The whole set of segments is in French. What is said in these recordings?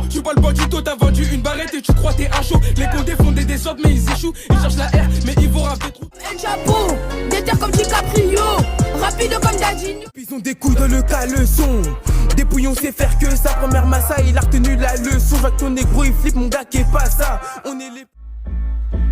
Tu parles pas du tout, t'as vendu une barrette et tu crois t'es un show. Les condés font des sortes mais ils échouent. Ils cherchent la R mais ils vont rapper trop. El Chapo, déter comme DiCaprio, rapide comme Dadinho. Ils ont des couilles dans le caleçon. Dépouillon sait faire que sa première massa, il a retenu la leçon. Je vois que ton négro il flippe, mon gars qui est pas ça. On est les...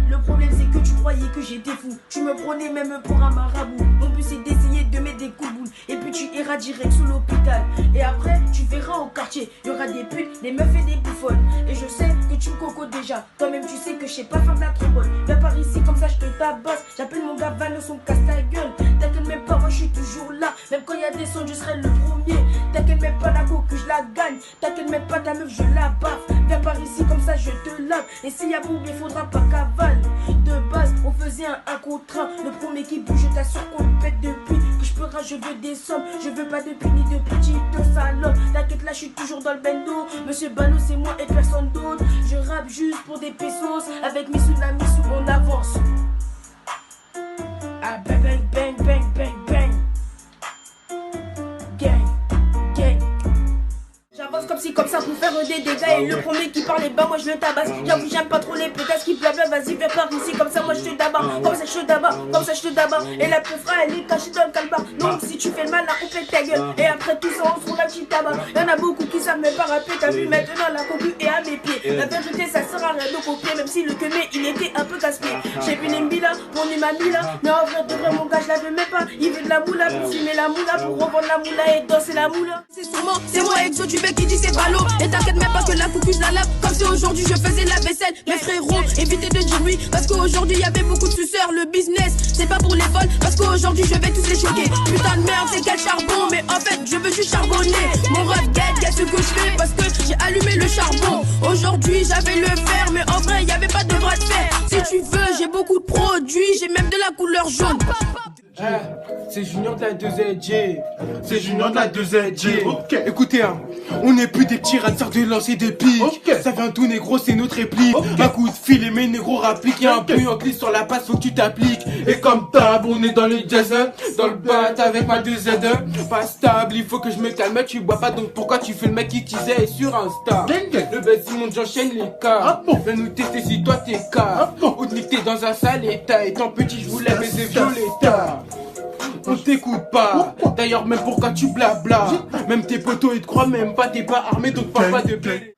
Le problème c'est que tu croyais que j'étais fou. Tu me prenais même pour un marabout. Mon but c'est d'essayer de mettre des coups de boule. Et puis tu iras direct sous l'hôpital. Et après tu verras au quartier, il y aura des putes, des meufs et des bouffonnes. Et je sais que tu me cocotes déjà. Toi-même tu sais que je sais pas faire de la trombone. Viens par ici comme ça je te tabasse. J'appelle mon gars Van, son casse ta gueule. T'inquiète même pas, moi je suis toujours là. Même quand il y a des sons je serai le premier. T'inquiète même pas la coque que je la gagne. T'inquiète même pas ta meuf je la baffe. Viens par ici comme ça je te lave. Et s'il y a boum il faudra pas cavale. De base, on faisait un contre un. Le premier qui bouge, je t'assure qu'on le pète depuis. Que je peux rage, je veux des sommes. Je veux pas de pute ni de petites salopes. T'inquiète, là, je suis toujours dans le bendo. Monsieur Ballot, c'est moi et personne d'autre. Je rappe juste pour des pesos. Avec Missou, la Missou, on avance. Ah, bang, bang, bang, bang, bang, bang. Gang, gang. J'avance comme si comme ça pour faire des dégâts. Et le premier qui parle est bas, moi je le tabasse. J'avoue j'aime pas trop les pétasses qui blabla. Vas-y viens par ici, comme ça moi je te dabas. Comme ça je te dabas, comme ça je te dabas. Et la peufra elle est cachée dans le calbar. Donc si tu fais le mal là on pète ta gueule. Et après tout ça on se roule un petit tabac. Y'en a beaucoup qui savent même pas rapper. T'as vu maintenant la concu est à mes pieds. La vérité ça sert à rien de copier. Même si le quemé il était un peu casse-pied. J'ai vu les là, mon est ma là. Mais en vrai de vrai mon gars je la veux même pas. Il veut de la moula pour fumer la moula. Pour revendre la moula et danser la moula. C'est sûrement, c'est moi Exo du bec qui dit c'est ballot. Et t'inquiète même pas que la coucou je la lave. Comme si aujourd'hui je faisais la vaisselle. Mes frérots, évitez de dire oui. Parce qu'aujourd'hui y avait beaucoup de suceurs. Le business, c'est pas pour les folles. Parce qu'aujourd'hui je vais tous les choquer. Putain de merde, c'est quel charbon. Mais en fait, je veux juste charbonner. Mon rap guette ce que je fais. Parce que j'ai allumé le charbon. Aujourd'hui j'avais le fer. Mais en vrai, y avait pas de bras de fer. Si tu veux, j'ai beaucoup de produits. J'ai même de la couleur jaune. C'est Junior de la 2ZJ. C'est Junior de la 2ZJ. Ok. Écoutez, hein, on n'est plus des petits rateurs de lancer des pics. Okay. Ça vient tout négro, c'est notre réplique. Okay. Un coup de fil et mes négros rappliquent. Y'a un bruit en glisse sur la passe, faut que tu t'appliques. Et comme tab, on est dans le jazz, dans le bat avec ma 2Z. Pas stable, il faut que je me calme. Tu bois pas, donc pourquoi tu fais le mec qui disait sur Insta? Le buzz monte, j'enchaîne les cas. Viens nous tester si toi t'es cas. Ou te t'es dans un sale état. Étant petit, je voulais baiser Violetta. On t'écoute pas, d'ailleurs même pourquoi tu blabla. Même tes potos ils te croient même pas, t'es pas armé donc parle pas de blé.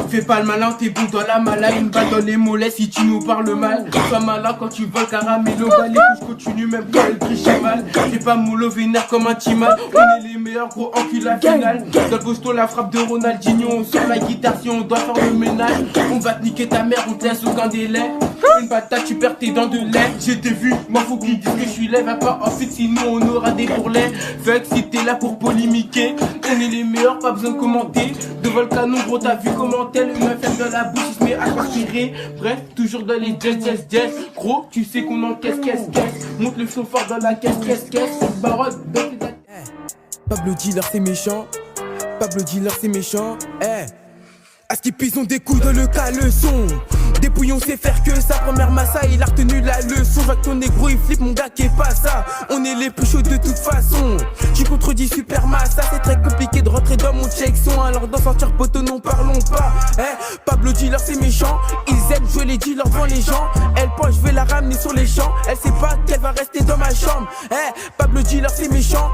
Fais pas le malin, t'es bon dans la mala. Une balle dans les mollets si tu nous parles mal. Sois malin quand tu veux caramello. Bah les couches continuent même quand elles trichent mal. T'es pas moulot vénère comme un timal. On est les meilleurs gros enculés la finale. Dans le posto la frappe de Ronaldinho. Sur la guitare si on doit faire le ménage. On va te niquer ta mère, on te laisse aucun délai. Une patate, tu perds tes dents de lait. J'ai t'ai vu, m'en faut qu'ils disent que je suis lait. Va pas en fait, sinon on aura des bourrelets. Fait que si t'es là pour polémiquer, on est les meilleurs, pas besoin de commenter. Devant le canon, gros, t'as vu comment t'es. Le meuf aime dans la bouche, il se met à partir. Bref, toujours dans les jazz. Gros, tu sais qu'on encaisse, monte le son fort dans la caisse. Barotte, Pablo Dealer, c'est méchant. Pablo Dealer, c'est méchant. À ce qu'ils pissent, ont des couilles dans le caleçon. Dépouillon sait faire que sa première massa, il a retenu la leçon. Je vois que ton négro il flippe, mon gars qui est pas ça. On est les plus chauds de toute façon. Tu contredis super massa, c'est très compliqué de rentrer dans mon checkson. Alors d'en sortir poteau, non parlons pas. Pablo Dealer c'est méchant, ils aiment jouer les dealers devant les gens. Elle pense je vais la ramener sur les champs. Elle sait pas qu'elle va rester dans ma chambre. Pablo Dealer c'est méchant.